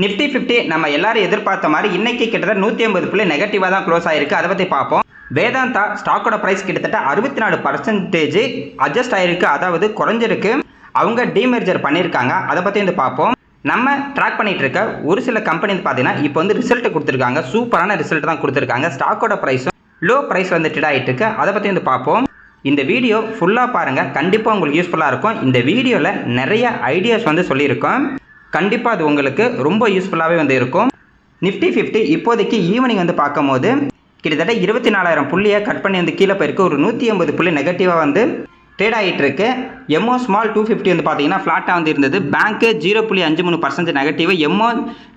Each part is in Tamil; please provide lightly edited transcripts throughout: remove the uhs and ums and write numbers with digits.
நிஃப்டி 50 நம்ம எல்லாரும் எதிர்பார்த்த மாதிரி இன்னைக்கு கிட்டத்தட்ட 180 புள்ளி நெகட்டிவாக தான் க்ளோஸ் ஆயிருக்கு. அதை பற்றி பார்ப்போம். வேதாந்தா ஸ்டாக்கோட ப்ரைஸ் கிட்டத்தட்ட 64% அட்ஜஸ்ட் ஆயிருக்கு, அதாவது குறைஞ்சிருக்கு. அவங்க டீமெர்ஜர் பண்ணியிருக்காங்க. அதை பற்றி வந்து பார்ப்போம். நம்ம ட்ராக் பண்ணிட்டு இருக்க ஒரு சில கம்பெனி பார்த்தீங்கன்னா இப்போ வந்து ரிசல்ட் கொடுத்துருக்காங்க. சூப்பரான ரிசல்ட் தான் கொடுத்துருக்காங்க. ஸ்டாக்கோட ப்ரைஸும் லோ ப்ரைஸ் வந்து ட்ரேட் ஆகிட்டு இருக்கு. அதை பற்றி வந்து பார்ப்போம். இந்த வீடியோ ஃபுல்லாக பாருங்கள், கண்டிப்பாக உங்களுக்கு யூஸ்ஃபுல்லாக இருக்கும். இந்த வீடியோவில் நிறைய ஐடியாஸ் வந்து சொல்லியிருக்கோம். கண்டிப்பாக அது உங்களுக்கு ரொம்ப யூஸ்ஃபுல்லாகவே வந்து இருக்கும். நிஃப்டி 50 இப்போதைக்கு ஈவினிங் வந்து பார்க்கும்போது கிட்டத்தட்ட 24,000 புள்ளியை கட் பண்ணி வந்து கீழே போயிருக்கு. ஒரு 180 புள்ளி நெகட்டிவாக வந்து ட்ரேட் ஆகிட்டு இருக்கு. எம்ஓ ஸ்மால் 250 வந்து பார்த்தீங்கன்னா ஃப்ளாட்டாக வந்து இருந்தது. பேங்க்கு 0.53% negative, MO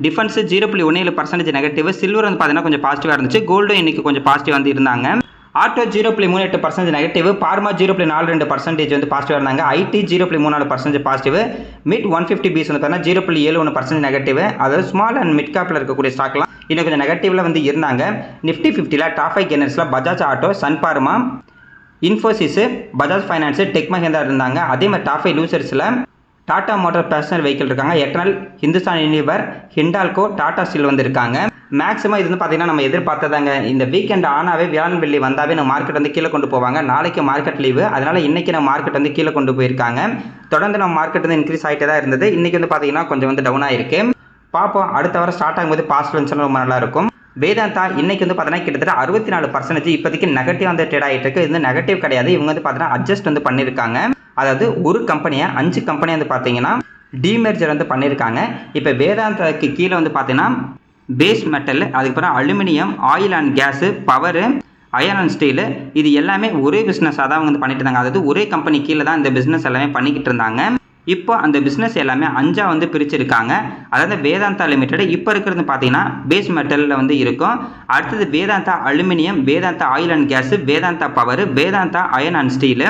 defence 0.17% negative, silver வந்து பார்த்தீங்கன்னா கொஞ்சம் பாசிட்டிவாக இருந்துச்சு. கோல்டும் இன்னைக்கு கொஞ்சம் பாசிட்டிவாக வந்து இருந்தாங்க. ஆட்டோ 0.38% நெகட்டிவ், பார்மா 0.42% வந்து பாசிட்டிவாக இருந்தாங்க. ஐடி 0.34% பாசிட்டிவ், மிட் 150 பீஸ் வந்து பார்த்தீங்கன்னா 0.71% நெகட்டிவ். அதாவது ஸ்மால் அண்ட் மிட் கேப்பில் இருக்கக்கூடிய ஸ்டாக்லாம் இன்னும் கொஞ்சம் நெகட்டிவ்ல வந்து இருந்தாங்க. நிஃப்டி 50ல டாப் 5 கெய்னர்ஸில் பஜாஜ் ஆட்டோ, சன் பார்மா, இன்ஃபோசிஸ், பஜாஜ் ஃபைனான்ஸ், டெக் மஹிந்திரா இருந்தாங்க. அதே மாதிரி டாப் 5 லூசர்ஸில் டாடா மோட்டார் பர்சனல் வெஹிக்கிள் இருக்காங்க, எட்டர்னல், ஹிந்துஸ்தான் யூனிவர், ஹிண்டால்கோ, டாடா ஸ்டீல் வந்து இருக்காங்க. மேக்ஸிமம் இது வந்து பார்த்தீங்கன்னா நம்ம எதிர்பார்த்ததாங்க. இந்த வீக்கெண்ட் ஆனாவே வியாழன் வெள்ளி வந்தாவே நம்ம மார்க்கெட் வந்து கீழே கொண்டு போவாங்க. நாளைக்கு மார்க்கெட் லீவு, அதனால இன்னைக்கு நம்ம மார்க்கெட் வந்து கீழே கொண்டு போயிருக்காங்க. தொடர்ந்து நம்ம மார்க்கெட் வந்து இன்க்ரீஸ் ஆகிட்டே தான் இருந்தது. இன்னைக்கு வந்து பார்த்தீங்கன்னா கொஞ்சம் வந்து டவுன் ஆயிருக்கு. பார்ப்போம், அடுத்த வாரம் ஸ்டார்ட் ஆகும்போது பாசிட்டிவ் வந்துச்சுன்னா ரொம்ப நல்லா இருக்கும். வேதாந்தா இன்னைக்கு வந்து பார்த்தீங்கன்னா கிட்டத்தட்ட 64% இப்போதைக்கு நெகட்டிவ் வந்து ட்ரேட் ஆகிட்டு இருக்கு. இது நெகட்டிவ் கிடையாது, இவங்க வந்து பார்த்தீங்கன்னா அட்ஜஸ்ட் வந்து பண்ணியிருக்காங்க. அதாவது ஒரு கம்பெனியை 5 கம்பெனி வந்து பார்த்தீங்கன்னா டீமெர்ஜர் வந்து பண்ணியிருக்காங்க. இப்போ வேதாந்தாக்கு கீழே வந்து பார்த்தீங்கன்னா பேஸ் மெட்டல், அதுக்கப்புறம் aluminium, oil and case, power, iron and steel, இது எல்லாமே ஒரே பிஸ்னஸாக தான் வந்து பண்ணிட்டு இருந்தாங்க. அதாவது ஒரே கம்பெனி கீழே தான் இந்த பிஸ்னஸ் எல்லாமே பண்ணிக்கிட்டு இருந்தாங்க. இப்போ அந்த பிஸ்னஸ் எல்லாமே 5 வந்து பிரிச்சிருக்காங்க. அதாவது வேதாந்தா லிமிடெட் இப்போ இருக்கிறது பார்த்தீங்கன்னா பேஸ் மெட்டலில் வந்து இருக்கும். அடுத்தது Vedanta aluminium, Vedanta oil and case, Vedanta power, Vedanta iron and steel.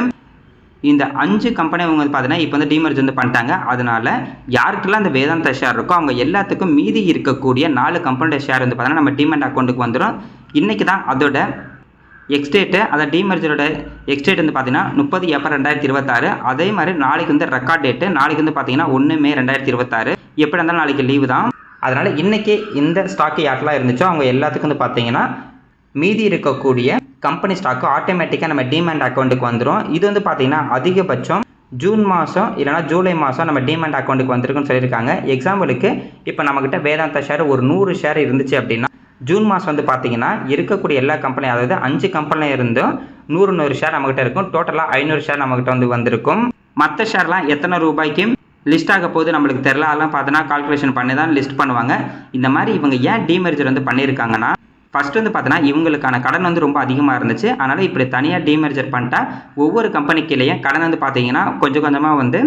இந்த 5 கம்பெனி அவங்க வந்து பார்த்தீங்கன்னா இப்போ வந்து டீமர்ஜ் வந்து பண்ணிட்டாங்க. அதனால யாருக்கெல்லாம் அந்த வேதாந்தா ஷேர் இருக்கோ அவங்க எல்லாத்துக்கும் மீதி இருக்கக்கூடிய 4 கம்பெனியோட ஷேர் வந்து பார்த்தீங்கன்னா நம்ம டீமெண்ட் அக்கௌண்ட்டுக்கு வந்துடும். இன்றைக்கி தான் அதோட எக்ஸ்டேட்டு, அதை டீமர்ஜரோட எக்ஸ்டேட் வந்து பார்த்தீங்கன்னா 30 ஏப்ரல் 2026. அதே மாதிரி நாளைக்கு வந்து ரெக்கார்ட் டேட்டு, நாளைக்கு வந்து பார்த்தீங்கன்னா 1 மே 2026. எப்படி இருந்தாலும் நாளைக்கு லீவு தான். அதனால் இன்றைக்கி இந்த ஸ்டாக்கு யாரெல்லாம் இருந்துச்சோ அவங்க எல்லாத்துக்கும் வந்து பார்த்தீங்கன்னா மீதி இருக்கக்கூடிய கம்பெனி ஸ்டாக்கு ஆட்டோமேட்டிக்காக நம்ம டீமெண்ட் அக்கௌண்ட்டுக்கு வந்துடும். இது வந்து பார்த்தீங்கன்னா அதிகபட்சம் ஜூன் மாதம் இல்லைனா ஜூலை மாதம் நம்ம டீமெண்ட் அக்கௌண்ட்டுக்கு வந்துருக்குன்னு சொல்லியிருக்காங்க. எக்ஸாம்பிளுக்கு இப்போ நம்மக்கிட்ட வேதாந்தா ஷேர் ஒரு 100 ஷேர் இருந்துச்சு அப்படின்னா ஜூன் மாதம் வந்து பார்த்தீங்கன்னா இருக்கக்கூடிய எல்லா கம்பெனி, அதாவது 5 கம்பெனியில் இருந்தும் 100 ஷேர் நம்மகிட்ட இருக்கும். டோட்டலாக 500 ஷேர் நம்மகிட்ட வந்து வந்திருக்கும். மற்ற ஷேர்லாம் எத்தனை ரூபாய்க்கு லிஸ்ட் ஆக போகுது நம்மளுக்கு தெரியல. அதெல்லாம் பார்த்தீங்கன்னா கால்குலேஷன் பண்ணி தான் லிஸ்ட் பண்ணுவாங்க. இந்த மாதிரி இவங்க ஏன் டீமெர்ஜர் வந்து பண்ணியிருக்காங்கன்னா, ஃபர்ஸ்ட் வந்து பார்த்தீங்கன்னா இவங்களுக்கான கடன் வந்து ரொம்ப அதிகமாக இருந்துச்சு. அதனால் இப்படி தனியாக டீமெர்ஜர் பண்ணிட்டா ஒவ்வொரு கம்பெனிக்கிலேயும் கடன் வந்து பார்த்தீங்கன்னா கொஞ்சம் கொஞ்சமாக வந்து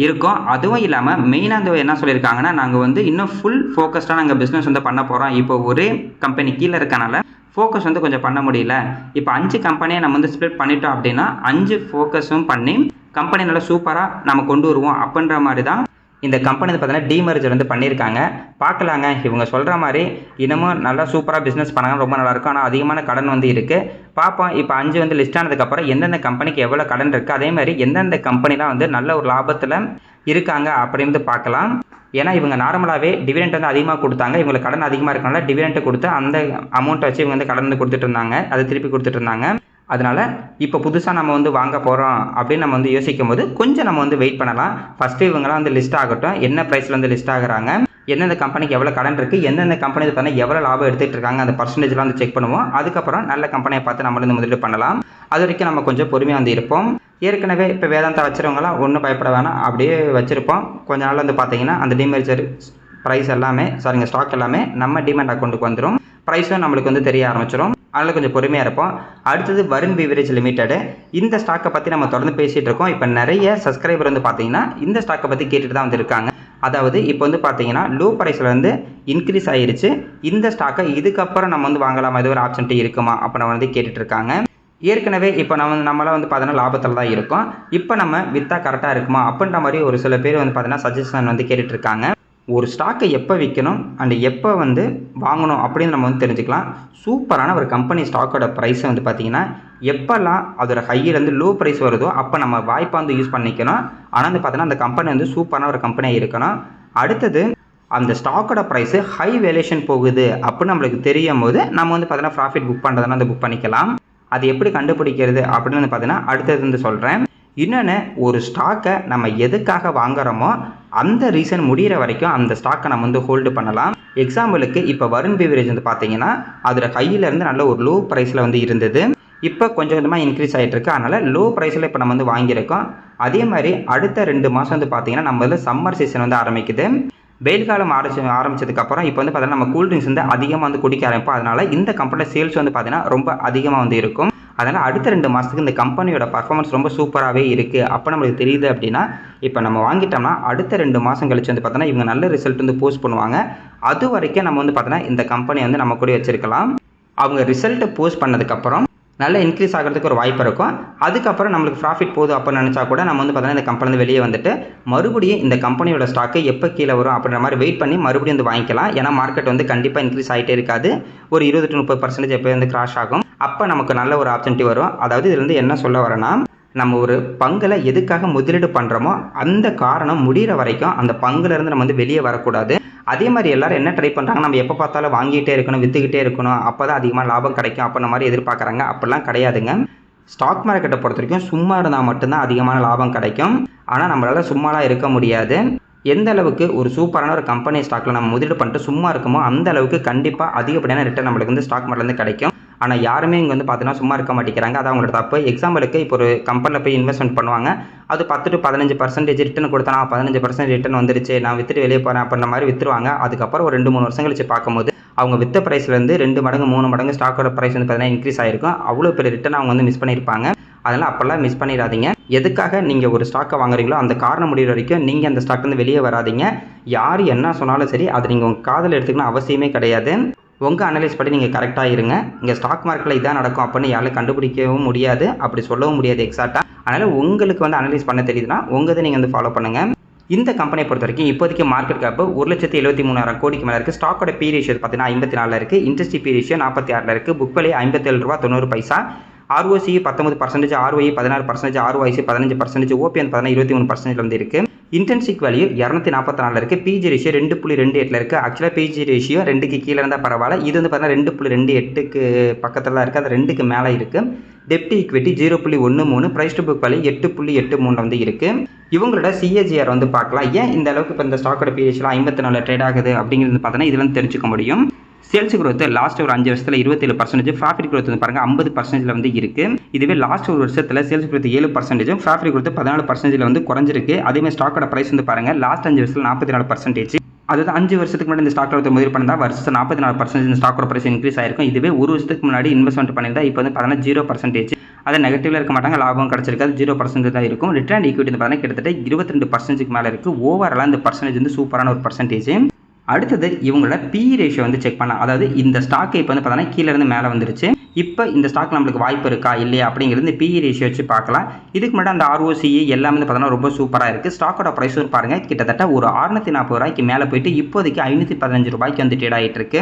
இருக்கும். அதுவும் இல்லாமல் மெயினாக வந்து என்ன சொல்லியிருக்காங்கன்னா, நாங்கள் வந்து இன்னும் ஃபுல் ஃபோக்கஸ்டாக நாங்கள் பிஸ்னஸ் வந்து பண்ண போகிறோம். இப்போ ஒரே கம்பெனி கீழே இருக்கனால ஃபோக்கஸ் வந்து கொஞ்சம் பண்ண முடியல. இப்போ 5 கம்பெனியை நம்ம வந்து ஸ்ப்ளிட் பண்ணிட்டோம் அப்படின்னா 5 ஃபோக்கஸும் பண்ணி கம்பெனி நல்லா சூப்பராக நம்ம கொண்டு வருவோம் அப்படின்ற மாதிரி தான் இந்த கம்பெனி வந்து பார்த்தீங்கன்னா டீமெர்ஜர் வந்து பண்ணியிருக்காங்க. பார்க்கலாங்க, இவங்க சொல்கிற மாதிரி இன்னமும் நல்லா சூப்பராக பிஸ்னஸ் பண்ணாங்க, ரொம்ப நல்லாயிருக்கும். ஆனால் அதிகமான கடன் வந்து இருக்குது. பார்ப்போம் இப்போ 5 வந்து லிஸ்ட் ஆனதுக்கப்புறம் எந்தெந்த கம்பெனிக்கு எவ்வளோ கடன் இருக்குது, அதே மாதிரி எந்தெந்த கம்பெனிலாம் வந்து நல்ல ஒரு லாபத்தில் இருக்காங்க அப்படின்னு பார்க்கலாம். ஏன்னா இவங்க நார்மலாகவே டிவிடெண்ட் வந்து அதிகமாக கொடுத்தாங்க. இவங்களுக்கு கடன் அதிகமாக இருக்கனால டிவிடெண்ட் கொடுத்து அந்த அமௌண்ட்டை வச்சு இவங்க வந்து கடன் வந்து கொடுத்துட்டு இருந்தாங்க, அதை திருப்பி கொடுத்துட்டு இருந்தாங்க. அதனால் இப்போ புதுசாக நம்ம வந்து வாங்க போகிறோம் அப்படின்னு நம்ம வந்து யோசிக்கும் போது கொஞ்சம் நம்ம வந்து வெயிட் பண்ணலாம். ஃபஸ்ட்டு இவங்களாம் வந்து லிஸ்ட் ஆகட்டும், என்ன ப்ரைஸில் வந்து லிஸ்ட் ஆகுறாங்க, எந்தெந்த கம்பெனிக்கு எவ்வளோ கடன் இருக்குது, எந்தெந்த கம்பெனி பார்த்தா எவ்வளோ லாபம் எடுத்துகிட்டு இருக்காங்க, அந்த பர்சன்டேஜ்லாம் வந்து செக் பண்ணுவோம். அதுக்கப்புறம் நல்ல கம்பெனியை பார்த்து நம்ம வந்து முதலீடு பண்ணலாம். அது வரைக்கும் நம்ம கொஞ்சம் பொறுமையாக வந்து இருப்போம். ஏற்கனவே இப்போ வேதாந்தா வச்சுருவங்களாம் ஒன்றும் பயப்பட வேணாம், அப்படியே வச்சுருப்போம். கொஞ்ச நாள் வந்து பார்த்தீங்கன்னா அந்த டீமெர்ஜர் ப்ரைஸ் எல்லாமே ஸ்டாக் எல்லாமே நம்ம டீமெண்ட் அக்கௌண்ட்டுக்கு வந்துடும். ப்ரைஸும் நம்மளுக்கு வந்து தெரிய ஆரம்பிச்சிடும். அதனால் கொஞ்சம் பொறுமையாக இருப்போம். அடுத்தது வருண் பீவரேஜ் லிமிடெட். இந்த ஸ்டாக்கை பற்றி நம்ம தொடர்ந்து பேசிகிட்டு இருக்கோம். இப்போ நிறைய சப்ஸ்கிரைபர் வந்து பார்த்தீங்கன்னா இந்த ஸ்டாக்கை பற்றி கேட்டுட்டு தான் வந்துருக்காங்க. அதாவது இப்போ வந்து பார்த்தீங்கன்னா லோ ப்ரைஸில் வந்து இன்க்ரீஸ் ஆகிருச்சு. இந்த ஸ்டாக்கை இதுக்கப்புறம் நம்ம வந்து வாங்கலாமா, இது ஒரு ஆப்ஷன்ட்டு இருக்குமா அப்படின்னு வந்து கேட்டுட்டு இருக்காங்க. ஏற்கனவே இப்போ நம்மளாம் வந்து பார்த்தீங்கன்னா லாபத்தில் தான் இருக்கும். இப்போ நம்ம விற்றா கரெக்டாக இருக்குமா அப்படின்ற மாதிரி ஒரு சில பேர் வந்து பார்த்தீங்கன்னா சஜஷன் வந்து கேட்டுட்ருக்காங்க. ஒரு ஸ்டாக்கை எப்போ விற்கணும் அண்ட் எப்போ வந்து வாங்கணும் அப்படின்னு நம்ம வந்து தெரிஞ்சுக்கலாம். சூப்பரான ஒரு கம்பெனி ஸ்டாக்கோட ப்ரைஸை வந்து பார்த்திங்கன்னா எப்போல்லாம் அதோட ஹையிலேருந்து லோ ப்ரைஸ் வருதோ அப்போ நம்ம வாய்ப்பை வந்து யூஸ் பண்ணிக்கணும். ஆனால் வந்து பார்த்தீங்கன்னா அந்த கம்பெனி வந்து சூப்பரான ஒரு கம்பெனியாக இருக்கணும். அடுத்தது அந்த ஸ்டாக்கோட ப்ரைஸு ஹை வேல்யூஷன் போகுது அப்படின்னு நம்மளுக்கு தெரியும் போது நம்ம வந்து பார்த்தீங்கன்னா ப்ராஃபிட் புக் பண்ணுறதுனா வந்து புக் பண்ணிக்கலாம். அது எப்படி கண்டுபிடிக்கிறது அப்படின்னு வந்து பார்த்தீங்கன்னா அடுத்தது வந்து சொல்கிறேன். இன்னொன்று, ஒரு ஸ்டாக்கை நம்ம எதுக்காக வாங்குறோமோ அந்த ரீசன் முடிகிற வரைக்கும் அந்த ஸ்டாக்கை நம்ம வந்து ஹோல்டு பண்ணலாம். எக்ஸாம்பிளுக்கு இப்போ வருண் பிவரேஜ் வந்து பார்த்தீங்கன்னா அதோட ஹையிலேருந்து நல்ல ஒரு லோ ப்ரைஸில் வந்து இருந்தது. இப்போ கொஞ்சம் கொஞ்சமாக இன்க்ரீஸ் ஆகிட்டு இருக்கு. அதனால் லோ ப்ரைஸில் இப்போ நம்ம வந்து வாங்கியிருக்கோம். அதே மாதிரி அடுத்த 2 மாதம் வந்து பார்த்தீங்கன்னா நம்ம வந்து சம்மர் சீசன் வந்து ஆரம்பிக்குது. வெயில் காலம் ஆரம்பிச்சதுக்கப்புறம் இப்போ வந்து பார்த்தீங்கன்னா நம்ம கூல்ட்ரிங்க்ஸ் வந்து அதிகமாக வந்து குடிக்க ஆரம்பிப்போம். அதனால் இந்த கம்பெனியில் சேல்ஸ் வந்து பார்த்தீங்கன்னா ரொம்ப அதிகமாக வந்து இருக்கும். அதனால் அடுத்த 2 மாதத்துக்கு இந்த கம்பெனியோட பர்ஃபார்மன்ஸ் ரொம்ப சூப்பராகவே இருக்குது. அப்போ நம்மளுக்கு தெரியுது அப்படின்னா இப்போ நம்ம வாங்கிட்டோம்னா அடுத்த 2 மாதம் கழிச்சு வந்து பார்த்தோன்னா இவங்க நல்ல ரிசல்ட் வந்து போஸ்ட் பண்ணுவாங்க. அது வரைக்கும் நம்ம வந்து பார்த்தோன்னா இந்த கம்பெனியை வந்து நம்ம கூட வச்சுருக்கலாம். அவங்க ரிசல்ட்டை போஸ்ட் பண்ணதுக்கப்புறம் நல்ல இன்க்ரீஸ் ஆகிறதுக்கு ஒரு வாய்ப்பு இருக்கும். அதுக்கப்புறம் நம்மளுக்கு ப்ராஃபிட் போகுது அப்படின்னு நினச்சா கூட நம்ம வந்து பார்த்தீங்கன்னா இந்த கம்பெனிலேருந்து வெளியே வந்துட்டு மறுபடியும் இந்த கம்பெனியோட ஸ்டாக்கு எப்போ கீழே வரும் அப்படின்ற மாதிரி வெயிட் பண்ணி மறுபடியும் வந்து வாங்கிக்கலாம். ஏன்னா மார்க்கெட் வந்து கண்டிப்பாக இன்க்ரீஸ் ஆகிட்டே இருக்காது. ஒரு 20 to 30% எப்போ வந்து கிராஷ் ஆகும். அப்போ நமக்கு நல்ல ஒரு ஆப்பர்ச்சுனிட்டி வரும். அதாவது இதுலேருந்து என்ன சொல்ல வரேன்னா, நம்ம ஒரு பங்கில் எதுக்காக முதலீடு பண்ணுறோமோ அந்த காரணம் முடிகிற வரைக்கும் அந்த பங்குலேருந்து நம்ம வந்து வெளியே வரக்கூடாது. அதே மாதிரி எல்லாரும் என்ன ட்ரை பண்ணுறாங்க, நம்ம எப்போ பார்த்தாலும் வாங்கிட்டே இருக்கணும், விற்றுக்கிட்டே இருக்கணும், அப்போ தான் அதிகமாக லாபம் கிடைக்கும் அப்படின்ற மாதிரி எதிர்பார்க்குறாங்க. அப்படிலாம் கிடையாதுங்க. ஸ்டாக் மார்க்கெட்டை பொறுத்த வரைக்கும் சும்மா இருந்தால் மட்டும்தான் அதிகமான லாபம் கிடைக்கும். ஆனால் நம்மளால் சும்மாலாம் இருக்க முடியாது. எந்த அளவுக்கு ஒரு சூப்பரான ஒரு கம்பெனி ஸ்டாக்கில் நம்ம முதலீடு பண்ணிட்டு சும்மா இருக்குமோ அந்த அளவுக்கு கண்டிப்பாக அதிகப்படியான ரிட்டர்ன் நம்மளுக்கு வந்து ஸ்டாக் மார்க்கெட்லேருந்து கிடைக்கும். ஆனால் யாருமே இங்கே வந்து பார்த்தீங்கன்னா சும்மா இருக்க மாட்டேங்கிறாங்க. அது அவங்களோட தப்பு. எக்ஸாம்பிளுக்கு இப்போ ஒரு கம்பெனியில் போய் இன்வெஸ்ட்மெண்ட் பண்ணுவாங்க. அது 10 to 15% ரிட்டர்ன் கொடுத்தா 15% ரிட்டர்ன் வந்துருச்சு, நான் விற்றுட்டு வெளியே போகிறேன் அப்படின்ற மாதிரி விற்றுருவாங்க. அதுக்கப்புறம் ஒரு 2-3 வருஷம் கழிச்சு பார்க்கும்போது அவங்க விற்ற ப்ரைஸ்லேருந்து 2 மடங்கு 3 மடங்கு ஸ்டாக்கோட ப்ரைஸ் வந்து பார்த்தீங்கன்னா இன்க்ரீஸ் ஆகிருக்கும். அவ்வளோ பெரிய ரிட்டர்ன் அவங்க வந்து மிஸ் பண்ணியிருப்பாங்க. அதனால் அப்போல்லாம் மிஸ் பண்ணிடாதீங்க. எதுக்காக நீங்கள் ஒரு ஸ்டாக்கை வாங்குறீங்களோ அந்த காரணம் முடிகிற வரைக்கும் நீங்கள் அந்த ஸ்டாக்லேருந்து வெளியே வராதிங்க. யார் என்ன சொன்னாலும் சரி அது நீங்கள் உங்கள் காதில் எடுத்துக்கணும் அவசியமே கிடையாது. உங்கள் அனலைஸ் படி நீங்கள் கரெக்டாக இருங்க. இங்கே ஸ்டாக் மார்க்கெட்டில் இதான் நடக்கும் அப்படின்னு யாரும் கண்டுபிடிக்கவும் முடியாது, அப்படி சொல்லவும் முடியாது எக்ஸாக்டாக. அதனால் உங்களுக்கு வந்து அனலைஸ் பண்ண தெரியுதுன்னா உங்கள் இதை நீங்கள் வந்து ஃபாலோ பண்ணுங்கள். இந்த கம்பெனியை பொறுத்த வரைக்கும் இப்போதைக்கு மார்க்கெட் கேப் 1,73,000 கோடிக்கு மேலே இருக்குது. ஸ்டாக்கோட பி ரேஷியோ பார்த்தீங்கன்னா 54 இருக்குது. இன்ட்ரெஸ்ட் பி ரேஷியோ 46 இருக்குது. Book value ₹57.90. ROCE 19%, ROE 16%, ROIC 15%, OP வந்து 23% வந்து இருக்குது. இன்டென்சிக் வேல்யூ 244 இருக்குது. பிஜி ரேஷியோ 2.28 இருக்குது. ஆக்சுவலாக பிஜி ரேஷியோ 2க்கு கீழே இருந்தால் பரவாயில்ல. இது வந்து பார்த்தீங்கன்னா 2.28க்கு பக்கத்தில் தான் இருக்குது. அது 2க்கு மேலே இருக்குது. டெப்ட் equity 0.13, price to book value 8.83 வந்து இருக்குது. இவங்களோட சிஏஜிஆர் வந்து பார்க்கலாம். ஏன் இந்த அளவுக்கு இப்போ இந்த ஸ்டாக்கோட பி ரேஷியோ 54 ட்ரேட் ஆகுது அப்படிங்கிறது பார்த்தீங்கன்னா இதுல தெரிஞ்சுக்க முடியும். சேல்ஸ் growth லாஸ்ட் ஒரு 5 வருஷத்தில் 27%, ப்ராஃபிட் growth வந்து பாருங்கள் 50% வந்து இருக்குது. இதுவே லாஸ்ட் ஒரு வருஷத்தில் சேல்ஸ் growth 7%, ப்ராஃபிட் growth 14% வந்து குறைஞ்சிருக்கு. அதேமாதிரி ஸ்டாக்கோட ப்ரைஸ் வந்து பாருங்கள் லாஸ்ட் 5 வருஷத்தில் 44%. அதாவது 5 வருஷத்துக்கு முன்னாடி இந்த ஸ்டாக்கில் முதலீடு பண்ணால் வருஷம் 44% இந்த ஸ்டாக்கோட ப்ரைஸ் இன்க்ரீஸ் ஆயிருக்கும். இதுவே ஒரு வருஷத்துக்கு முன்னாடி இன்வெஸ்ட்மெண்ட் பண்ணியிருந்தா இப்போ வந்து பார்த்தீங்கன்னா 0%. அது நெகட்டிவ்ல இருக்க மாட்டாங்க, லாபம் கிடைச்சிருக்காது, 0% தான் இருக்கும். ரிட்டர்ன் ஈக்விட்டி வந்து பார்த்தீங்கன்னா கிட்டத்தட்ட 22%க்கு மேலே இருக்குது. ஓவராலாக இந்த பர்சன்டேஜ் வந்து சூப்பரான ஒரு பர்சன்டேஜ். அடுத்தது இவங்களோட பி ரேஷியோ வந்து செக் பண்ணலாம். அதாவது இந்த ஸ்டாக்கு இப்போ வந்து பார்த்தீங்கன்னா கீழே இருந்து மேலே வந்துருச்சு. இப்போ இந்த ஸ்டாக் நம்மளுக்கு வாய்ப்பு இருக்கா இல்லையா அப்படிங்கிறது இந்த பி ரேஷியோ வச்சு பார்க்கலாம். இதுக்கு முன்னாடி அந்த ROCE எல்லாமே வந்து பார்த்தீங்கன்னா ரொம்ப சூப்பராக இருக்குது. ஸ்டாக்கோட ப்ரைஸும் பாருங்கள் கிட்டத்தட்ட ஒரு ₹640 மேலே போயிட்டு இப்போதைக்கு ₹515 வந்து ட்ரேட் ஆகிட்டு இருக்கு.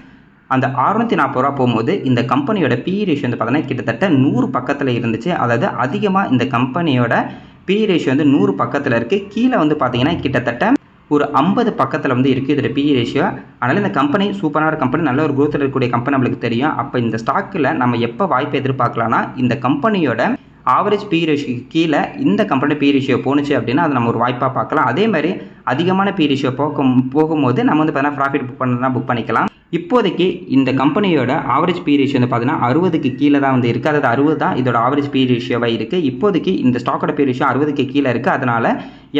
அந்த ₹640 போகும்போது இந்த கம்பெனியோட பி ரேஷியோ வந்து பார்த்தீங்கன்னா கிட்டத்தட்ட 100 பக்கத்தில் இருந்துச்சு. அதாவது அதிகமாக இந்த கம்பெனியோட பி ரேஷியோ வந்து 100 பக்கத்தில் இருக்குது. கீழே வந்து பார்த்தீங்கன்னா கிட்டத்தட்ட ஒரு 50 பக்கத்தில் வந்து இருக்குது இதோட பி ரேஷியோ. அதனால் இந்த கம்பெனி சூப்பரான கம்பெனி, நல்ல ஒரு growth இருக்கக்கூடிய கம்பெனி நம்மளுக்கு தெரியும். அப்போ இந்த ஸ்டாக்கில் நம்ம எப்போ வாய்ப்பு எதிர்பார்க்கலாம்னா இந்த கம்பெனியோட ஆவரேஜ் பி ரேஷியோக்கு கீழே இந்த கம்பெனி பி ரேஷியோ போணுச்சு அப்படின்னா அது நம்ம ஒரு வாய்ப்பாக பார்க்கலாம். அதே மாதிரி அதிகமான பி ரேஷியோ போகும்போது நம்ம வந்து பார்த்தீங்கன்னா ப்ராஃபிட் புக் பண்ணிக்கலாம். இப்போதைக்கு இந்த கம்பெனியோட ஆவரேஜ் பி ரேஷியோ வந்து பார்த்தீங்கன்னா 60க்கு கீழே தான் வந்து இருக்குது. அதாவது 60 தான் இதோட ஆவரேஜ் பி ரேஷியோவாக இருக்குது. இப்போதைக்கு இந்த ஸ்டாக்கோட பி ரேஷியோ 60க்கு கீழே இருக்குது. அதனால்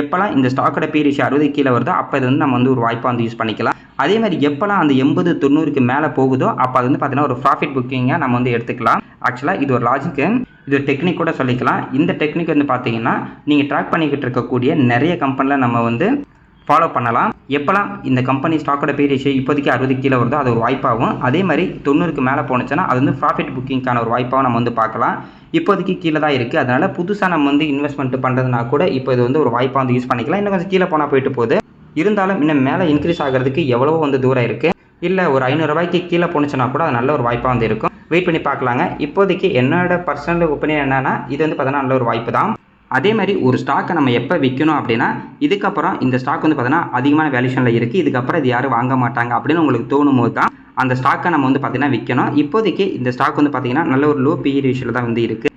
எப்போல்லாம் இந்த ஸ்டாக்கோட பி ரேஷியோ 60க்கு கீழே வருதோ அப்போ இது வந்து நம்ம வந்து ஒரு வாய்ப்பாக வந்து யூஸ் பண்ணிக்கலாம். அதே மாதிரி எப்போல்லாம் அந்த 80-90க்கு மேலே போகுதோ அப்போ அது வந்து பார்த்தீங்கன்னா ஒரு ப்ராஃபிட் புக்கிங்காக நம்ம வந்து எடுத்துக்கலாம். ஆக்சுவலாக இது ஒரு லாஜிக்கு, இது ஒரு டெக்னிக் கூட சொல்லிக்கலாம். இந்த டெக்னிக் வந்து பார்த்தீங்கன்னா நீங்கள் ட்ராக் பண்ணிக்கிட்டு இருக்கக்கூடிய நிறைய கம்பெனியில் நம்ம வந்து ஃபாலோ பண்ணலாம். எப்போல்லாம் இந்த கம்பெனி ஸ்டாக்கோட பி ரேஷியோ இப்போதைக்கு 60க்கு கீழே வருதோ அது ஒரு வாய்ப்பாகும். அதே மாதிரி 90க்கு மேலே போனுச்சுன்னா அது வந்து ப்ராஃபிட் புக்கிங்கான ஒரு வாய்ப்பாகவும் நம்ம வந்து பார்க்கலாம். இப்போதைக்கு கீழே தான் இருக்குது. அதனால் புதுசாக நம்ம வந்து இன்வெஸ்ட்மெண்ட் பண்ணுறதுனா கூட இப்போ இது வந்து ஒரு வாய்ப்பாக வந்து யூஸ் பண்ணிக்கலாம். இன்னும் கொஞ்சம் கீழே போனால் போயிட்டு போகுது. இருந்தாலும் இன்னும் மேலே இன்க்ரீஸ் ஆகிறதுக்கு எவ்வளவோ வந்து தூரம் இருக்குது. இல்லை ஒரு ₹500 கீழே போனுச்சுன்னா கூட அது நல்ல ஒரு வாய்ப்பாக வந்து இருக்கும். வெயிட் பண்ணி பார்க்கலாங்க. இப்போதைக்கு என்னோட பர்சனல் ஒப்பீனியன் என்னன்னா இது வந்து பார்த்தீங்கன்னா நல்ல ஒரு வாய்ப்பு தான். அதே மாதிரி ஒரு ஸ்டாக்கை நம்ம எப்போ விற்கணும் அப்படின்னா இதுக்கப்புறம் இந்த ஸ்டாக் வந்து பார்த்தீங்கன்னா அதிகமான வேல்யூஷனில் இருக்குது, இதுக்கப்புறம் இது யாரும் வாங்க மாட்டாங்க அப்படின்னு உங்களுக்கு தோணும் போது தான் அந்த ஸ்டாக்கை நம்ம வந்து பார்த்தீங்கன்னா விற்கணும். இப்போதைக்கு இந்த ஸ்டாக் வந்து பார்த்தீங்கன்னா நல்ல ஒரு லோ பிஇ ரேஷியோவில் தான் வந்து இருக்குது.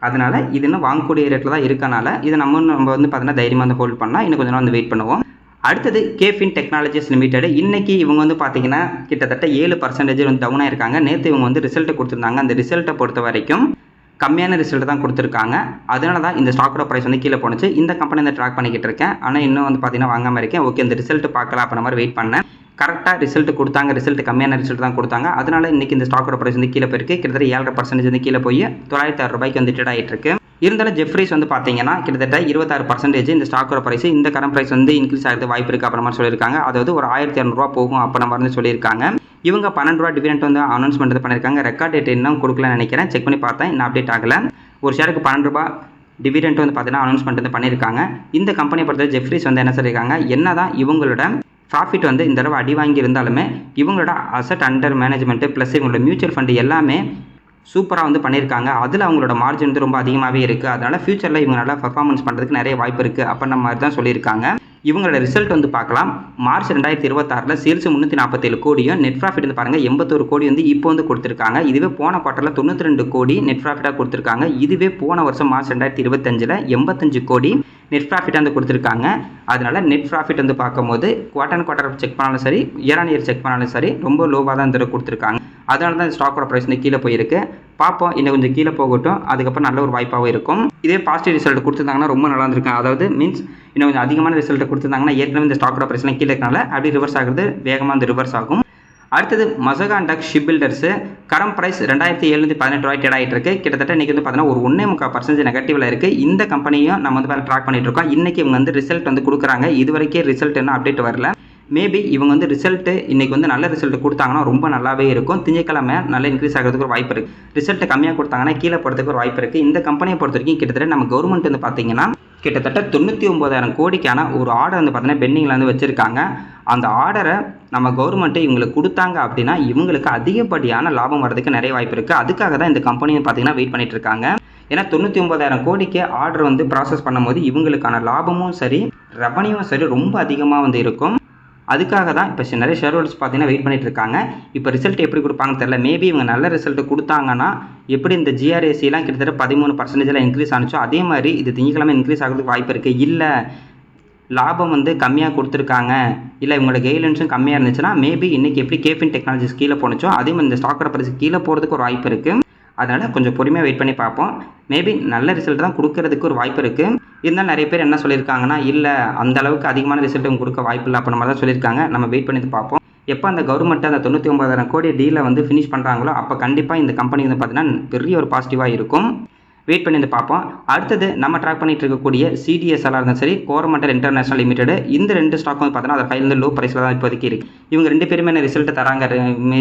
அதனால் இது இன்னும் வாங்கக்கூடிய ரேட்டில் தான் இருக்கனால இதை நம்ம வந்து பார்த்தீங்கன்னா தைரியமாக வந்து ஹோல்ட் பண்ணால் இன்னும் கொஞ்சம் நாள் வந்து வெயிட் பண்ணுவோம். அடுத்தது கேஃபின் டெக்னாலஜிஸ் லிமிடெட். இன்றைக்கி இவங்க வந்து பார்த்தீங்கன்னா கிட்டத்தட்ட 7% வந்து டவுன் ஆயிருக்காங்க. நேற்று இவங்க வந்து ரிசல்ட்டை கொடுத்துருந்தாங்க. அந்த ரிசல்ட்டை பொறுத்த வரைக்கும் கம்மியான ரிசல்ட் தான் கொடுத்துருக்காங்க. அதனால தான் இந்த ஸ்டாக்கோட ப்ரைஸ் வந்து கீழே போணுச்சு. இந்த கம்பெனி வந்து ட்ராக் பண்ணிக்கிட்டு இருக்கேன், ஆனால் இன்னும் வந்து பார்த்தீங்கன்னா வாங்காமல் இருக்கேன். ஓகே, இந்த ரிசல்ட் பார்க்கலாம் அப்படின்ற மாதிரி வெயிட் பண்ணேன். கரெக்டாக ரிசல்ட் கொடுத்தாங்க, ரிசல்ட் கம்மியான ரிசல்ட் தான் கொடுத்தாங்க. அதனால இன்றைக்கி இந்த ஸ்டாக்கோட ப்ரைஸ் வந்து கீழே போயிருக்கு. கிட்டத்தட்ட 7% வந்து கீழே போய் 906 ரூபாய்க்கு வந்து ட்ரேட் ஆகிட்டு இருக்கு. இருந்தாலும் ஜெஃப்ரீஸ் வந்து பார்த்தீங்கன்னா கிட்டத்தட்ட 26% இந்த ஸ்டாக்கோட ப்ரைஸ் இந்த கரண்ட் ப்ரைஸ் வந்து இன்க்ரீஸ் ஆகிறது வாய்ப்பு இருக்குது அப்புறம் மாதிரி சொல்லியிருக்காங்க. அதாவது ஒரு 1200 ரூபா போகும் அப்புறம் மாதிரி சொல்லியிருக்காங்க. இவங்க 12 ரூபா டிவிடெண்ட் வந்து அனௌன்ஸ்மெண்ட் பண்ணியிருக்காங்க. ரெக்கார்ட் டேட் இன்னும் கொடுக்கலன்னு நினைக்கிறேன், செக் பண்ணி பார்த்தேன், இன்னும் அப்டேட் ஆகலை. ஒரு ஷேருக்கு 12 ரூபா டிவிடெண்ட் வந்து பார்த்தீங்கன்னா அனௌன்ஸ்மெண்ட் வந்து பண்ணியிருக்காங்க. இந்த கம்பெனியை பொறுத்தவரை ஜெஃப்ரீஸ் வந்து என்ன சொல்லியிருக்காங்க, என்ன தான் இவங்களோட ப்ராஃபிட் வந்து இந்த தடவை அடி வாங்கி இருந்தாலுமே இவங்களோட அசட் அண்டர் மேனேஜ்மெண்ட்டு ப்ளஸ் இவங்களோட மியூச்சுவல் ஃபண்டு எல்லாமே சூப்பராக வந்து பண்ணியிருக்காங்க. அதில் அவங்களோட மார்ஜின் வந்து ரொம்ப அதிகமாகவே இருக்குது. அதனால் ஃபியூச்சரில் இவங்க நல்லா பர்ஃபார்மன்ஸ் பண்ணுறதுக்கு நிறைய வாய்ப்பு இருக்குது அப்படின்ற மாதிரி தான் சொல்லியிருக்காங்க. இவங்களோட ரிசல்ட் வந்து பார்க்கலாம். மார்ச் 2026 சேல்ஸ் 347 கோடியும் நெட் ப்ராஃபிட் வந்து பாருங்கள் 81 கோடி வந்து இப்போ வந்து கொடுத்துருக்காங்க. இதுவே போன குவார்ட்டரில் 92 கோடி நெட் ப்ராஃபிட்டாக கொடுத்துருக்காங்க. இதுவே போன வருஷம் மார்ச் 2025 85 கோடி நெட் ப்ராஃபிட்டாக வந்து கொடுத்துருக்காங்க. அதனால நெட் ப்ராஃபிட் வந்து பார்க்கும்போது குவார்ட்டர் செக் பண்ணாலும் சரி, இயர் ஆன் இயர் செக் பண்ணாலும் சரி ரொம்ப லோவாக தான் இந்த கொடுத்துருக்காங்க. அதனால தான் ஸ்டாக்கோட ப்ரைஸ் வந்து கீழே போயிருக்கு. பார்ப்போம், இன்னும் கொஞ்சம் கீழே போகட்டும், அதுக்கப்புறம் நல்ல ஒரு வாய்ப்பாகவும் இருக்கும். இதே பாசிட்டிவ் ரிசல்ட் கொடுத்துருந்தாங்கன்னா ரொம்ப நல்லா இருந்திருக்கும். அதாவது மீன்ஸ் இன்னும் கொஞ்சம் அதிகமான ரிசல்ட் கொடுத்துருந்தாங்கன்னா ஏற்கனவே இந்த ஸ்டாக்கோட ப்ரைஸ்லாம் கீழே இருக்கனால அப்படி ரிவர்ஸ் ஆகுது, வேகமாக வந்து ரிவர்ஸ் ஆகும். அடுத்தது மசகான் டக் ஷிப் பில்டர்ஸ். கரண்ட் ப்ரைஸ் 2718 ரூபாய் ட்ரேட் ஆகிட்டு இருக்கு. கிட்டத்தட்ட இன்றைக்கி வந்து பார்த்தீங்கன்னா ஒரு 1.3% நெகட்டிவில் இருக்குது. இந்த கம்பெனியும் நம்ம வந்து ட்ராக் பண்ணிட்டு இருக்கோம். இன்றைக்கி இவங்க வந்து ரிசல்ட் வந்து கொடுக்குறாங்க. இது வரைக்கும் ரிசல்ட் என்ன அப்டேட் வரல. மேபி இவங்க வந்து ரிசல்ட்டு இன்றைக்கி வந்து நல்ல ரிசல்ட் கொடுத்தாங்கன்னா ரொம்ப நல்லாவே இருக்கும். திங்கட்கிழமை நல்ல இன்க்ரீஸ் ஆகிறதுக்கு ஒரு வாய்ப்பு இருக்குது. ரிசல்ட் கம்மியாக கொடுத்தாங்கன்னா கீழே போகிறதுக்கு ஒரு வாய்ப்பு இருக்குது. இந்த கம்பெனியை பொறுத்த வரைக்கும் கிட்டத்தட்ட நம்ம கவர்மெண்ட் வந்து பார்த்தீங்கன்னா கிட்டத்தட்ட 99,000 கோடிக்கான ஒரு ஆர்டர் வந்து பார்த்தீங்கன்னா பெண்டிங்கில் வந்து வச்சுருக்காங்க. அந்த ஆர்டரை நம்ம கவர்மெண்ட்டு இவங்களுக்கு கொடுத்தாங்க அப்படின்னா இவங்களுக்கு அதிகப்படியான லாபம் வரதுக்கு நிறைய வாய்ப்பு இருக்குது. அதுக்காக தான் இந்த கம்பெனியை பார்த்தீங்கன்னா வெயிட் பண்ணிட்டு இருக்காங்க. ஏன்னா 99,000 கோடிக்கு ஆர்டர் வந்து ப்ராசஸ் பண்ணும்போது இவங்களுக்கான லாபமும் சரி ரெவன்யூவும் சரி ரொம்ப அதிகமாக வந்து இருக்கும். அதுக்காக தான் இப்போ நிறைய ஷேர் ஹோல்டர்ஸ் பார்த்தீங்கன்னா வெயிட் பண்ணிட்டு இருக்காங்க. இப்போ ரிசல்ட் எப்படி கொடுப்பாங்கன்னு தெரியல. மேபி இவங்க நல்ல ரிசல்ட் கொடுத்தாங்கன்னா எப்படி இந்த ஜிஆர்ஏசிலாம் கிட்டத்தட்ட 13% இன்க்ரீஸ் ஆனிச்சோ அதே மாதிரி இது திங்கட்கிழமை இன்க்ரீஸ் ஆகிறதுக்கு வாய்ப்பு இருக்குது. இல்லை லாபம் வந்து கம்மியாக கொடுத்துருக்காங்க, இல்லை இவங்களோட கைட்லைன்ஸும் கம்மியாக இருந்துச்சுன்னா மேபி இன்றைக்கி எப்படி கேஃபின் டெக்னாலஜிஸ் கீழே போணுச்சோ அதே மாதிரி இந்த ஸ்டாக்கோட ப்ரைஸ் கீழே போகிறதுக்கு ஒரு வாய்ப்பு இருக்குது. அதனால் கொஞ்சம் பொறுமையாக வெயிட் பண்ணி பார்ப்போம். மேபி நல்ல ரிசல்ட் தான் கொடுக்கறதுக்கு ஒரு வாய்ப்பு இருக்குது. இருந்தாலும் நிறைய பேர் என்ன சொல்லியிருக்காங்கன்னா இல்லை அந்த அளவுக்கு அதிகமான ரிசல்ட் கொடுக்க வாய்ப்பு இல்லை அப்படின்ற மாதிரி தான் சொல்லியிருக்காங்க. நம்ம வெயிட் பண்ணி பார்ப்போம். எப்போ அந்த கவர்மெண்ட் அந்த 99,000 கோடி டீலை வந்து ஃபினிஷ் பண்ணுறாங்களோ அப்போ கண்டிப்பாக இந்த கம்பெனி வந்து பார்த்தீங்கன்னா பெரிய ஒரு பாசிட்டிவாக இருக்கும். வெயிட் பண்ணி பார்ப்போம். அடுத்தது நம்ம ட்ராக் பண்ணிட்டு இருக்கக்கூடிய சிடிஎஸ்எல்லாக இருந்தாலும் சரி, கோரமண்டல் இன்டர்நேஷனல் லிமிடெட், இந்த 2 ஸ்டாக் வந்து பார்த்தீங்கன்னா அதை ஃபைல் லோ ப்ரைஸில் தான் இப்போதைக்கு இருக்குது. இவங்க 2 பேருமே ரிசல்ட் தராங்க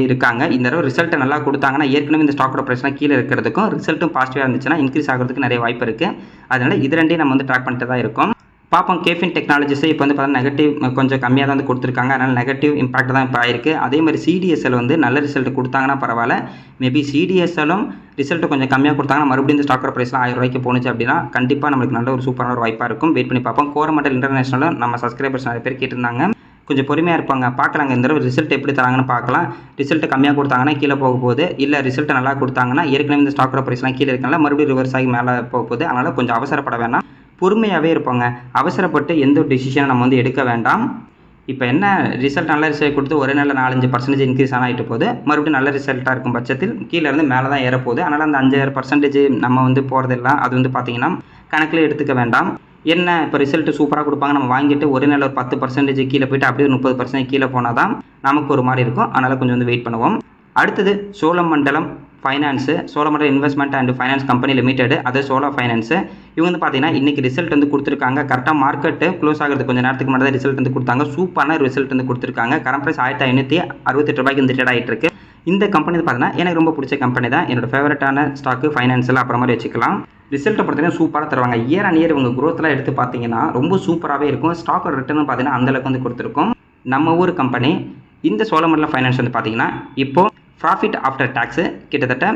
இருக்காங்க. இந்த தடவை ரிசல்ட்டை நல்லா கொடுத்தாங்கன்னா ஏற்கனவே இந்த ஸ்டாக்கோட ப்ரைஸ்லாம் கீழே இருக்கிறதுக்கும் ரிசல்ட்டும் பாசிட்டிவாக இருந்துச்சுன்னா இன்க்ரீஸ் ஆகிறதுக்கு நிறைய வாய்ப்பு இருக்குது. அதனால் இது 2 நம்ம வந்து ட்ராக் பண்ணிட்டு தான் இருக்கோம். பார்ப்போம். கேஃபின் டெக்னாலஜிஸை இப்போ வந்து பார்த்தீங்கன்னா நெகட்டிவ் கொஞ்சம் கம்மியாக தான் வந்து கொடுத்துருக்காங்க. அதனால் நெகட்டிவ் இம்பாக்ட் தான் இப்போ ஆயிருக்கு. அதே மாதிரி சிடிஎஸ்எல் வந்து நல்ல ரிசல்ட் கொடுத்தாங்கன்னா பரவாயில்ல. மேபி சிடிஎஸ்எல்லும் ரிசல்ட் கொஞ்சம் கம்மியாக கொடுத்தாங்கன்னா மறுபடியும் இந்த ஸ்டாக்கோட ப்ரைஸ்லாம் 1000 ரூபாய்க்கு போணுச்சு அப்படின்னா கண்டிப்பாக நம்மளுக்கு நல்ல ஒரு சூப்பரான ஒரு வாய்ப்பாக இருக்கும். வெயிட் பண்ணி பார்ப்போம். கோரமண்டல் இன்டர்நேஷனலும் நம்ம சப்ஸ்கிரைபர்ஸ் நிறைய பேர் கேட்டிருந்தாங்க. கொஞ்சம் பொறுமையாக இருப்பாங்க, பார்க்கலாங்க. இந்த தடவை ரிசல்ட் எப்படி தராங்கன்னு பார்க்கலாம். ரிசல்ட் கம்மியாக கொடுத்தாங்கன்னா கீழே போக போகுது, இல்லை ரிசல்ட் நல்லா கொடுத்தாங்கன்னா ஏற்கனவே இந்த ஸ்டாக்கோட ப்ரைஸ்லாம் கீழே இருக்கனால மறுபடியும் ரிவர்ஸ் ஆகி மேலே போக போகுது. அதனால் கொஞ்சம் அவசரப்பட வேணாம், பொறுமையாகவே இருப்பாங்க. அவசரப்பட்டு எந்த ஒரு டிசிஷனை நம்ம வந்து எடுக்க வேண்டாம். இப்போ என்ன ரிசல்ட் நல்ல ரிசல்ட் கொடுத்து ஒரே நாளில் 4-5% இன்க்ரீஸ் ஆகிட்டு போகுது. மறுபடியும் நல்ல ரிசல்ட்டாக இருக்கும் பட்சத்தில் கீழே இருந்து மேலே தான் ஏறப்போகுது. அதனால் அந்த 5% நம்ம வந்து போகிறதெல்லாம் அது வந்து பார்த்திங்கன்னா கணக்கில் எடுத்துக்க வேண்டாம். என்ன இப்போ ரிசல்ட்டு சூப்பராக கொடுப்பாங்க, நம்ம வாங்கிட்டு ஒரே நாள் ஒரு 10% கீழே போய்ட்டு அப்படியே 30% கீழே போனால் தான் நமக்கு ஒரு மாதிரி இருக்கும். அதனால் கொஞ்சம் வந்து வெயிட் பண்ணுவோம். அடுத்தது Cholamandalam finance, Cholamandalam investment and finance company limited, அது சோலா ஃபைனான்ஸு. இவங்க வந்து பார்த்தீங்கன்னா இன்றைக்கி ரிசல்ட் வந்து கொடுத்துருக்காங்க. கரெக்டாக மார்க்கெட்டு க்ளோஸ் ஆகிறது கொஞ்சம் நேரத்துக்கு முன்னாடி ரிசல்ட் வந்து கொடுத்தாங்க. சூப்பரான ரிசல்ட் வந்து கொடுத்துருக்காங்க. கரண்ட் ப்ரைஸ் 1568 ரூபாய்க்கு வந்து ட்ரேட் ஆகிட்டு இருக்கு. இந்த கம்பெனி பார்த்தீங்கன்னா எனக்கு ரொம்ப பிடிச்ச கம்பெனி தான். என்னோட ஃபேவரட்டான ஸ்டாக்கு ஃபைனான்ஸில் அப்புறம் மாதிரி வச்சுக்கலாம். ரிசல்ட்டை பொறுத்தவரைக்கும் சூப்பராக தருவாங்க. இயர் அண்ட் இயர் இவங்க க்ரோத்லாம் எடுத்து பார்த்தீங்கன்னா ரொம்ப சூப்பராகவே இருக்கும். ஸ்டாக்கோட ரிட்டர்னும் பார்த்தீங்கன்னா அந்தளவுக்கு வந்து கொடுத்துருக்கோம். நம்ம ஊர் கம்பெனி இந்த சோழமண்டலம் ஃபைனான்ஸ் வந்து பார்த்தீங்கன்னா இப்போது ப்ராஃபிட் ஆஃப்டர் டேக்ஸு கிட்டத்தட்ட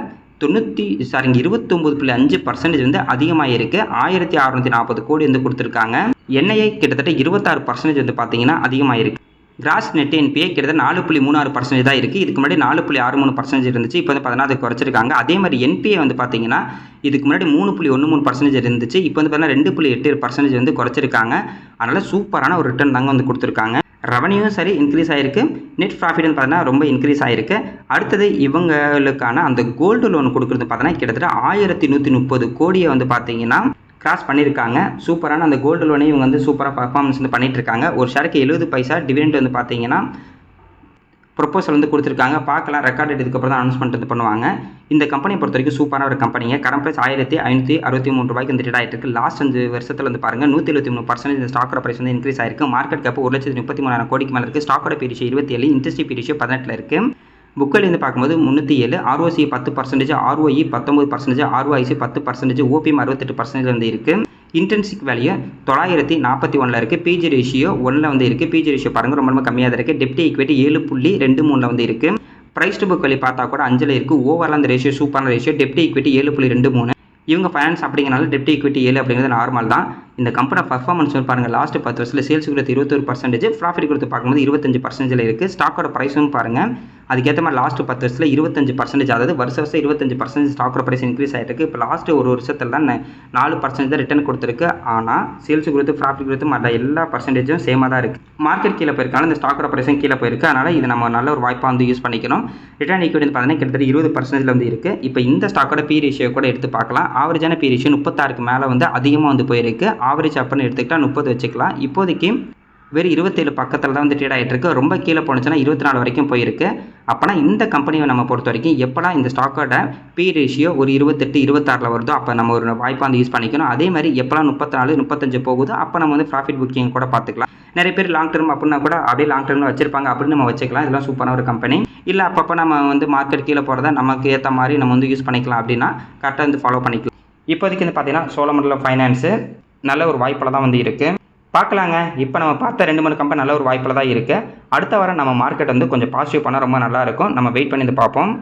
29.5% வந்து அதிகமாக இருக்குது. 1640 கோடி வந்து கொடுத்துருக்காங்க. என்ஐஏ கிட்டத்தட்ட 26% வந்து பார்த்தீங்கன்னா அதிகமாக இருக்குது. கிராஸ் நெட் என்பிஏ கிட்டத்தட்ட 4.36% தான் இருக்குது. இதுக்கு முன்னாடி 4.63% இருந்துச்சு. இப்போ வந்து 16 குறைச்சிருக்காங்க. அதே மாதிரி என்பிஏ வந்து பார்த்தீங்கன்னா இதுக்கு முன்னாடி 3.13% இருந்துச்சு. இப்போ வந்து பார்த்தீங்கன்னா 2.8% வந்து குறைச்சிருக்காங்க. அதனால் சூப்பரான ஒரு ரிட்டர்ன் தாங்க வந்து கொடுத்துருக்காங்க. ரெவன்யூவும் சரி இன்க்ரீஸ் ஆகிருக்கு. நெட் ப்ராஃபிட் வந்து பார்த்தீங்கன்னா ரொம்ப இன்க்ரீஸ் ஆகிருக்கு. அடுத்தது இவங்களுக்கான அந்த கோல்டு லோன் கொடுக்குறது பார்த்தீங்கன்னா கிட்டத்தட்ட 1130 கோடியை வந்து பார்த்தீங்கன்னா கிராஸ் பண்ணியிருக்காங்க. சூப்பரான அந்த கோல்டு லோனை இவங்க வந்து சூப்பராக பர்ஃபார்மன்ஸ் வந்து பண்ணிட்டு இருக்காங்க. ஒரு ஷேருக்கு 70 பைசா டிவிடெண்ட் வந்து பார்த்தீங்கன்னா ப்ரொப்போசல் வந்து கொடுத்துருக்காங்க. பார்க்கலாம், ரெக்கார்ட் இதுக்கப்புறம் தான் அனௌன்ஸ்மெண்ட் வந்து பண்ணுவாங்க. இந்த கம்பெனியை பொறுத்த வரைக்கும் சூப்பரான ஒரு கம்பெனிங்க. கரண்ட் ப்ரைஸ் 1563 ரூபாய்க்கு வந்து ட்ரேட் ஆகிட்டு இருக்கு. லாஸ்ட் 5 வருஷத்தில் வந்து பாருங்கள் 173% இந்த ஸ்டாக்கோட ப்ரைஸ் வந்து இன்க்ரீஸ் ஆயிருக்கு. மார்க்கெட் கேப் 1,33,000 கோடிக்கு மேலே இருக்குது. ஸ்டாக்கோட P ratio 27, interest P ratio 18 இருக்குது. புக் வேல்யூ வந்து பார்க்கும்போது 307, ROC 10%, ROE 19%, ROIC 10%, OPM 68% வந்து இருக்குது. இன்ட்ரென்சிக் வேல்யூ 941 இருக்குது. பிஜி ரேஷியோ 1 வந்து இருக்குது. பிஜி ரேஷியோ பாருங்கள் ரொம்ப கம்மியாக தான் இருக்குது. டெப்ட் ஈக்விட்டி 7.23 வந்து இருக்குது. ப்ரைஸ் டு புக் வேல்யூ பார்த்தா கூட 5 இருக்குது. ஓவரால் அந்த ரேஷியோ சூப்பரான ரேஷியோ. டெப்ட் ஈக்விட்டி 7.23. இவங்க ஃபைனான்ஸ் அப்படிங்கிறனால டெப்ட் ஈக்விட்டி 7 அப்படிங்கிறது நார்மல் தான். இந்த கம்பெனி பர்ஃபார்மன்ஸ் பாருங்கள் லாஸ்ட் 10 வருஷத்தில் சேல்ஸ் கொடுத்து 21%, ப்ராஃபிட் கொடுத்து பார்க்கும்போது 25% இருக்குது. ஸ்டாக்கோட ப்ரைஸும் பாருங்கள் அதுக்கேற்ற மாதிரி லாஸ்ட் 10 வருஷத்தில் 25%, அதாவது வருஷம் 25% ஸ்டாக்கோட ப்ரைஸ் இன்க்ரீஸ் ஆகிட்டு இருக்குது. இப்போ லாஸ்ட் ஒரு வருஷத்தில் தான் 4% தான் ரிட்டர்ன் கொடுத்துருக்கு. ஆனால் சேல்ஸ் கொடுத்து ப்ராஃபிட் கொடுத்து மற்ற எல்லா பர்சன்டேஜும் சேமாக தான் இருக்குது. மார்க்கெட் கீழே போயிருக்காங்க, இந்த ஸ்டாக்கோட ப்ரைஸும் கீழே போயிருக்கு. அதனால் இது நம்ம நல்ல ஒரு வாய்ப்பாக வந்து யூஸ் பண்ணிக்கணும். ரிட்டர்ன் ஈக்விட்டி பார்த்தீங்கன்னா கிட்டத்தட்ட 20% வந்து இருக்குது. இப்போ இந்த ஸ்டாக்கோட பி ரேஷியோ கூட எடுத்து பார்க்கலாம். ஆவரேஜான பி ரேஷியோ 36க்கு மேலே வந்து அதிகமாக வந்து போயிருக்கு. ஆவரேஜ் அப்படின்னு எடுத்துக்கிட்டால் 30 வச்சுக்கலாம். இப்போதைக்கு வெறும் 27 பக்கத்தில் தான் வந்து ட்ரேட் ஆகிட்டு இருக்கு. ரொம்ப கீழே போனுச்சுன்னா 24 வரைக்கும் போயிருக்கு. அப்போனா இந்த கம்பெனியை நம்ம பொறுத்த வரைக்கும் எப்போலாம் இந்த ஸ்டாக்கோட பி ரேஷியோ ஒரு 28, 26 வருதோ அப்போ நம்ம ஒரு வாய்ப்பாக வந்து யூஸ் பண்ணிக்கணும். அதே மாதிரி எப்போலாம் 34, 35 போகுதோ அப்போ நம்ம வந்து ப்ராஃபிட் புக்கிங் கூட பார்த்துக்கலாம். நிறைய பேர் லாங் டர்ம் அப்படின்னா கூட அப்படியே லாங் டர்மில் வச்சிருப்பாங்க, அப்படின்னு நம்ம வச்சுக்கலாம். இதெல்லாம் சூப்பரான ஒரு கம்பெனி. இல்லை அப்பப்போ நம்ம வந்து மார்க்கெட் கீழே போகிறத நமக்கு ஏற்ற மாதிரி நம்ம வந்து யூஸ் பண்ணிக்கலாம் அப்படின்னா கரெக்டாக வந்து ஃபாலோ பண்ணிக்கலாம். இப்போதைக்கு வந்து பார்த்தீங்கன்னா சோழமண்டலம் ஃபைனான்ஸு நல்ல ஒரு வாய்ப்பில் தான் வந்து இருக்குது. பார்க்கலாங்க. இப்போ நம்ம பார்த்த 2-3 கம்பெனி நல்ல ஒரு வாய்ப்பில் தான் இருக்குது. அடுத்த வாரம் நம்ம மார்க்கெட் வந்து கொஞ்சம் பாசிட்டிவ் பண்ணால் ரொம்ப நல்லாயிருக்கும். நம்ம வெயிட் பண்ணி பார்ப்போம்.